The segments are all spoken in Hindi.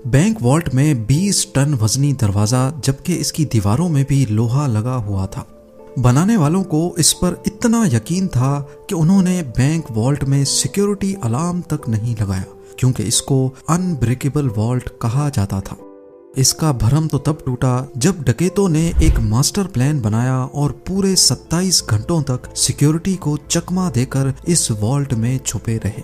बैंक वॉल्ट में 20 टन वजनी दरवाजा, जबकि इसकी दीवारों में भी लोहा लगा हुआ था। बनाने वालों को इस पर इतना यकीन था कि उन्होंने बैंक वॉल्ट में सिक्योरिटी अलार्म तक नहीं लगाया, क्योंकि इसको अनब्रेकेबल वॉल्ट कहा जाता था। इसका भरम तो तब टूटा जब डकैतों ने एक मास्टर प्लान बनाया और पूरे 27 घंटों तक सिक्योरिटी को चकमा देकर इस वॉल्ट में छुपे रहे।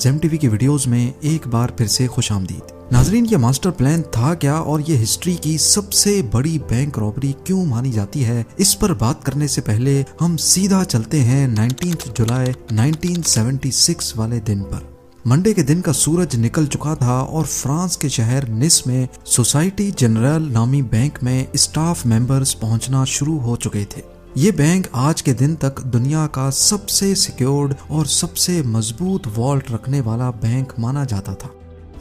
जेम टीवी की वीडियोस में एक बार फिर से खुशामदीद। नाजरीन, ये मास्टर प्लान था क्या और ये हिस्ट्री की सबसे बड़ी बैंक रॉबरी क्यों मानी जाती है, इस पर बात करने से पहले हम सीधा चलते हैं 19 जुलाई 1976 वाले दिन पर। मंडे के दिन का सूरज निकल चुका था और फ्रांस के शहर निस में सोसाइटी जनरल नामी बैंक में स्टाफ मेंबर्स पहुंचना शुरू हो चुके थे। ये बैंक आज के दिन तक दुनिया का सबसे सिक्योर्ड और सबसे मजबूत वॉल्ट रखने वाला बैंक माना जाता था।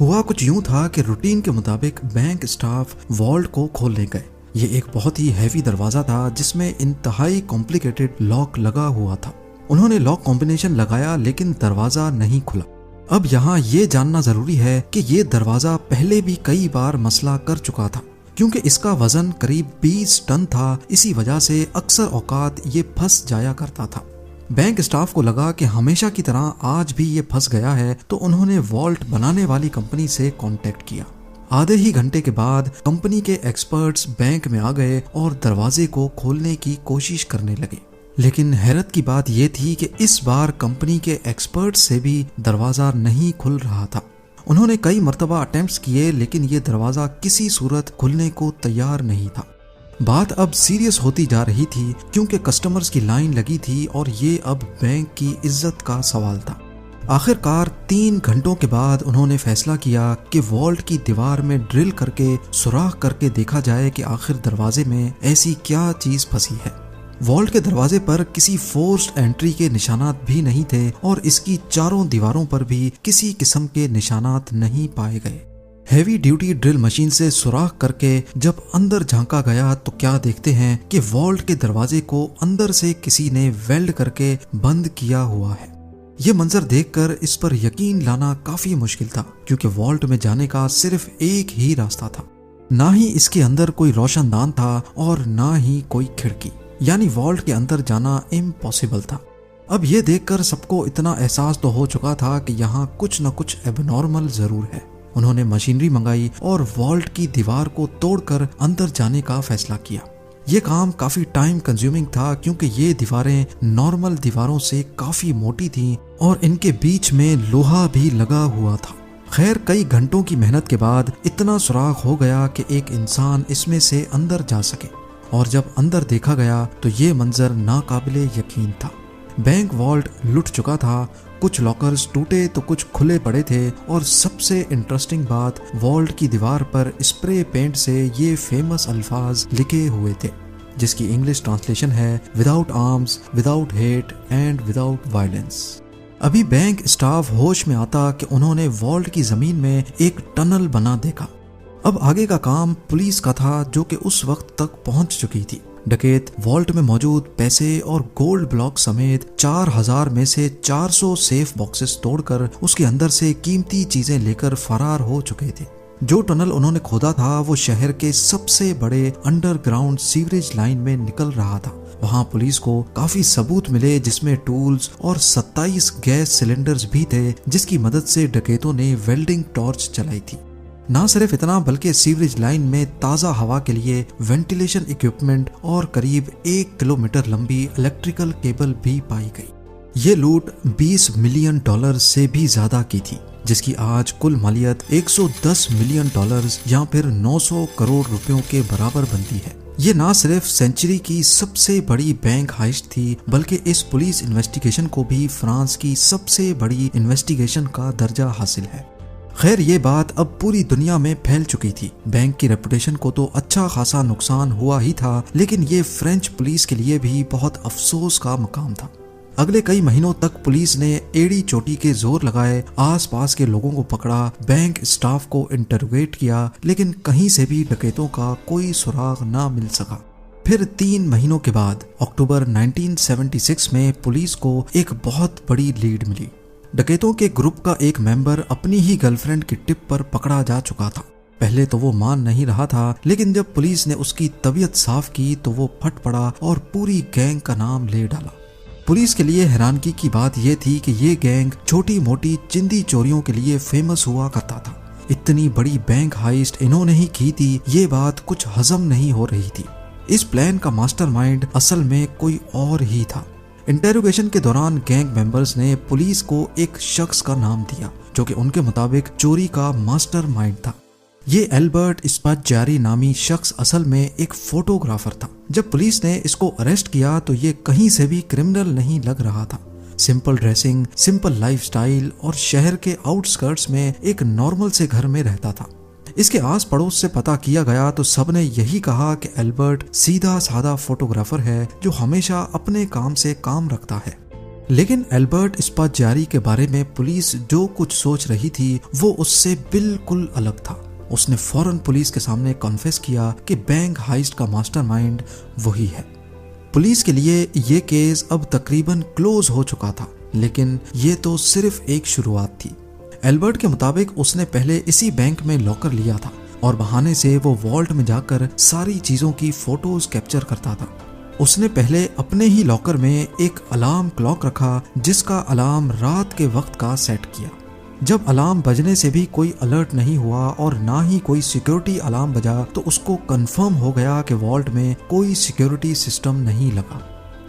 हुआ कुछ यूं था कि रूटीन के मुताबिक बैंक स्टाफ वॉल्ट को खोलने गए। ये एक बहुत ही हैवी दरवाजा था जिसमें इंतहाई कॉम्प्लिकेटेड लॉक लगा हुआ था। उन्होंने लॉक कॉम्बिनेशन लगाया लेकिन दरवाजा नहीं खुला। अब यहाँ ये जानना जरूरी है कि ये दरवाजा पहले भी कई बार मसला कर चुका था, क्योंकि इसका वजन करीब 20 टन था। इसी वजह से अक्सर औकात ये फंस जाया करता था। बैंक स्टाफ को लगा कि हमेशा की तरह आज भी ये फंस गया है, तो उन्होंने वॉल्ट बनाने वाली कंपनी से कांटेक्ट किया। आधे ही घंटे के बाद कंपनी के एक्सपर्ट्स बैंक में आ गए और दरवाजे को खोलने की कोशिश करने लगे। लेकिन हैरत की बात यह थी कि इस बार कंपनी के एक्सपर्ट से भी दरवाजा नहीं खुल रहा था। उन्होंने कई मर्तबा अटेम्प्ट्स किए, लेकिन ये दरवाजा किसी सूरत खुलने को तैयार नहीं था। बात अब सीरियस होती जा रही थी, क्योंकि कस्टमर्स की लाइन लगी थी और ये अब बैंक की इज्जत का सवाल था। आखिरकार 3 घंटों के बाद उन्होंने फैसला किया कि वॉल्ट की दीवार में ड्रिल करके सुराख करके देखा जाए कि आखिर दरवाजे में ऐसी क्या चीज फंसी है। वॉल्ट के दरवाजे पर किसी फोर्स्ड एंट्री के निशानात भी नहीं थे और इसकी चारों दीवारों पर भी किसी किस्म के निशानात नहीं पाए गए। हैवी ड्यूटी ड्रिल मशीन से सुराख करके जब अंदर झांका गया तो क्या देखते हैं कि वॉल्ट के दरवाजे को अंदर से किसी ने वेल्ड करके बंद किया हुआ है। ये मंजर देखकर इस पर यकीन लाना काफी मुश्किल था, क्योंकि वॉल्ट में जाने का सिर्फ एक ही रास्ता था। ना ही इसके अंदर कोई रोशनदान था और ना ही कोई खिड़की, यानी वॉल्ट के अंदर जाना इम्पॉसिबल था। अब ये देखकर सबको इतना एहसास तो हो चुका था कि यहाँ कुछ न कुछ एबनॉर्मल जरूर है। उन्होंने मशीनरी मंगाई और वॉल्ट की दीवार को तोड़कर अंदर जाने का फैसला किया। ये काम काफी टाइम कंज्यूमिंग था, क्योंकि ये दीवारें नॉर्मल दीवारों से काफी मोटी थीं और इनके बीच में लोहा भी लगा हुआ था। खैर, कई घंटों की मेहनत के बाद इतना सुराख हो गया कि एक इंसान इसमें से अंदर जा सके, और जब अंदर देखा गया तो ये मंजर नाकाबिले यकीन था। बैंक वॉल्ट लुट चुका था, कुछ लॉकर्स टूटे तो कुछ खुले पड़े थे, और सबसे इंटरेस्टिंग बात, वॉल्ट की दीवार पर स्प्रे पेंट से ये फेमस अल्फाज लिखे हुए थे, जिसकी इंग्लिश ट्रांसलेशन है without arms, without hate and without violence. अभी बैंक स्टाफ होश में आता कि उन्होंने वॉल्ट की जमीन में एक टनल बना देखा। अब आगे का काम पुलिस का था, जो कि उस वक्त तक पहुंच चुकी थी। डकैत वॉल्ट में मौजूद पैसे और गोल्ड ब्लॉक समेत 4000 में से 400 सेफ बॉक्सेस तोड़कर उसके अंदर से कीमती चीजें लेकर फरार हो चुके थे। जो टनल उन्होंने खोदा था वो शहर के सबसे बड़े अंडरग्राउंड सीवरेज लाइन में निकल रहा था। वहां पुलिस को काफी सबूत मिले, जिसमें टूल्स और 27 गैस सिलेंडर्स भी थे, जिसकी मदद से डकैतों ने वेल्डिंग टॉर्च चलाई थी। ना सिर्फ इतना, बल्कि सीवरेज लाइन में ताज़ा हवा के लिए वेंटिलेशन इक्विपमेंट और करीब 1 किलोमीटर लंबी इलेक्ट्रिकल केबल भी पाई गई। ये लूट $20 मिलियन से भी ज्यादा की थी, जिसकी आज कुल मालियत $110 मिलियन या फिर 900 करोड़ रुपयों के बराबर बनती है। ये ना सिर्फ सेंचुरी की सबसे बड़ी बैंक हाइस्ट थी, बल्कि इस पुलिस इन्वेस्टिगेशन को भी फ्रांस की सबसे बड़ी इन्वेस्टिगेशन का दर्जा हासिल है। खैर, ये बात अब पूरी दुनिया में फैल चुकी थी। बैंक की रेपुटेशन को तो अच्छा खासा नुकसान हुआ ही था, लेकिन ये फ्रेंच पुलिस के लिए भी बहुत अफसोस का मकाम था। अगले कई महीनों तक पुलिस ने एड़ी चोटी के जोर लगाए, आसपास के लोगों को पकड़ा, बैंक स्टाफ को इंटरोगेट किया, लेकिन कहीं से भी डकैतों का कोई सुराग ना मिल सका। फिर 3 महीनों के बाद अक्टूबर 1976 में पुलिस को एक बहुत बड़ी लीड मिली। डकैतों के ग्रुप का एक मेंबर अपनी ही गर्लफ्रेंड की टिप पर पकड़ा जा चुका था। पहले तो वो मान नहीं रहा था, लेकिन जब पुलिस ने उसकी तबीयत साफ की तो वो फट पड़ा और पूरी गैंग का नाम ले डाला। पुलिस के लिए हैरानगी की बात यह थी कि ये गैंग छोटी मोटी चिंदी चोरियों के लिए फेमस हुआ करता था। इतनी बड़ी बैंक हाइस्ट इन्होंने ही की थी, ये बात कुछ हजम नहीं हो रही थी। इस प्लान का मास्टरमाइंड असल में कोई और ही था। इंटेरोगेशन के दौरान गैंग मेंबर्स ने पुलिस को एक शख्स का नाम दिया जो कि उनके मुताबिक चोरी का मास्टरमाइंड था। ये एल्बर्ट स्पाज़्ज़ियारी नामी शख्स असल में एक फोटोग्राफर था। जब पुलिस ने इसको अरेस्ट किया तो ये कहीं से भी क्रिमिनल नहीं लग रहा था। सिंपल ड्रेसिंग, सिंपल लाइफस्टाइल और शहर के आउटस्कर्ट्स में एक नॉर्मल से घर में रहता था। इसके आस पड़ोस से पता किया गया तो सबने यही कहा कि एल्बर्ट सीधा साधा फोटोग्राफर है जो हमेशा अपने काम से काम रखता है। लेकिन एल्बर्ट स्पाज़्ज़ियारी के बारे में पुलिस जो कुछ सोच रही थी वो उससे बिल्कुल अलग था। उसने फौरन पुलिस के सामने कॉन्फेस किया कि बैंक हाइस्ट का मास्टरमाइंड वही है। पुलिस के लिए ये केस अब तकरीबन क्लोज हो चुका था, लेकिन ये तो सिर्फ एक शुरुआत थी। एल्बर्ट के मुताबिक उसने पहले इसी बैंक में लॉकर लिया था और बहाने से वो वॉल्ट में जाकर सारी चीजों की फोटोज कैप्चर करता था। उसने पहले अपने ही लॉकर में एक अलार्म क्लॉक रखा जिसका अलार्म रात के वक्त का सेट किया। जब अलार्म बजने से भी कोई अलर्ट नहीं हुआ और ना ही कोई सिक्योरिटी अलार्म बजा तो उसको कंफर्म हो गया कि वॉल्ट में कोई सिक्योरिटी सिस्टम नहीं लगा।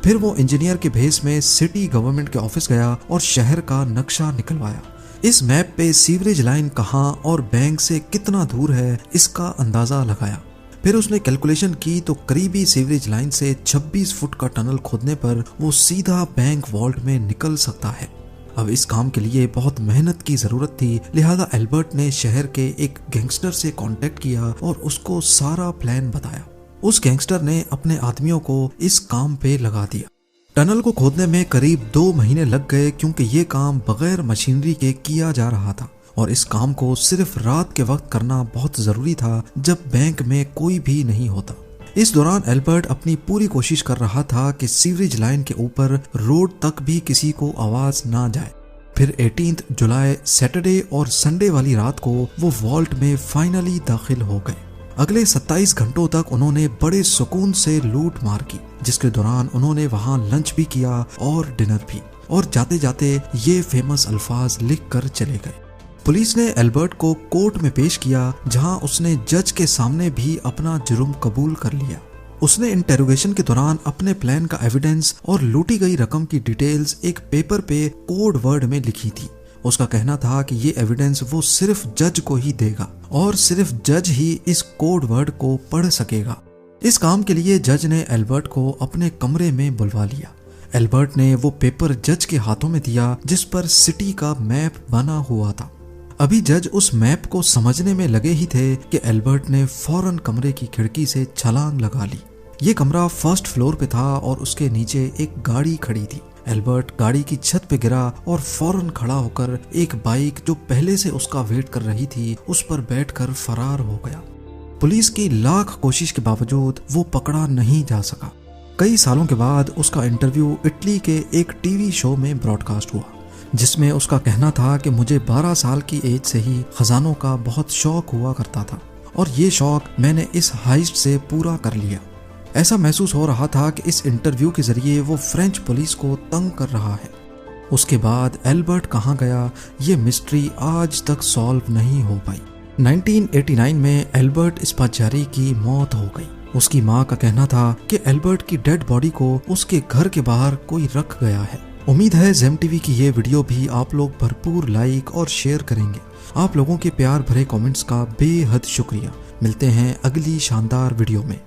फिर वो इंजीनियर के भेस में सिटी गवर्नमेंट के ऑफिस गया और शहर का नक्शा निकलवाया। इस मैप पे सीवरेज लाइन कहाँ और बैंक से कितना दूर है इसका अंदाजा लगाया। फिर उसने कैलकुलेशन की तो करीबी सीवरेज लाइन से 26 फुट का टनल खोदने पर वो सीधा बैंक वॉल्ट में निकल सकता है। अब इस काम के लिए बहुत मेहनत की जरूरत थी, लिहाजा एल्बर्ट ने शहर के एक गैंगस्टर से कांटेक्ट किया और उसको सारा प्लान बताया। उस गैंगस्टर ने अपने आदमियों को इस काम पे लगा दिया। टनल को खोदने में करीब 2 महीने लग गए क्योंकि ये काम बगैर मशीनरी के किया जा रहा था और इस काम को सिर्फ रात के वक्त करना बहुत जरूरी था जब बैंक में कोई भी नहीं होता। इस दौरान एल्बर्ट अपनी पूरी कोशिश कर रहा था कि सीवरेज लाइन के ऊपर रोड तक भी किसी को आवाज ना जाए। फिर 18 जुलाई सैटरडे और संडे वाली रात को वो वॉल्ट में फाइनली दाखिल हो गए। अगले 27 घंटों तक उन्होंने बड़े सुकून से लूट मार की, जिसके दौरान उन्होंने वहां लंच भी किया और डिनर भी, और जाते जाते ये फेमस अल्फाज लिख कर चले गए। पुलिस ने एल्बर्ट को कोर्ट में पेश किया जहां उसने जज के सामने भी अपना जुर्म कबूल कर लिया। उसने इंटेरोगेशन के दौरान अपने प्लान का एविडेंस और लूटी गई रकम की डिटेल्स एक पेपर पे कोड वर्ड में लिखी थी। उसका कहना था कि ये एविडेंस वो सिर्फ जज को ही देगा और सिर्फ जज ही इस कोड वर्ड को पढ़ सकेगा। इस काम के लिए जज ने एल्बर्ट को अपने कमरे में बुलवा लिया। एल्बर्ट ने वो पेपर जज के हाथों में दिया जिस पर सिटी का मैप बना हुआ था। अभी जज उस मैप को समझने में लगे ही थे कि एल्बर्ट ने फौरन कमरे की खिड़की से छलांग लगा ली। ये कमरा फर्स्ट फ्लोर पे था और उसके नीचे एक गाड़ी खड़ी थी। एल्बर्ट गाड़ी की छत पे गिरा और फौरन खड़ा होकर एक बाइक जो पहले से उसका वेट कर रही थी उस पर बैठकर फरार हो गया। पुलिस की लाख कोशिश के बावजूद वो पकड़ा नहीं जा सका। कई सालों के बाद उसका इंटरव्यू इटली के एक टीवी शो में ब्रॉडकास्ट हुआ जिसमें उसका कहना था कि मुझे 12 साल की एज से ही खजानों का बहुत शौक हुआ करता था और ये शौक मैंने इस हाइस्ट से पूरा कर लिया। ऐसा महसूस हो रहा था कि इस इंटरव्यू के जरिए वो फ्रेंच पुलिस को तंग कर रहा है। उसके बाद एल्बर्ट कहाँ गया ये मिस्ट्री आज तक सॉल्व नहीं हो पाई। 1989 में एल्बर्ट स्पाज़्ज़ियारी की मौत हो गई। उसकी माँ का कहना था कि एल्बर्ट की डेड बॉडी को उसके घर के बाहर कोई रख गया है। उम्मीद है जेम टीवी की ये वीडियो भी आप लोग भरपूर लाइक और शेयर करेंगे। आप लोगों के प्यार भरे कमेंट्स का बेहद शुक्रिया। मिलते हैं अगली शानदार वीडियो में।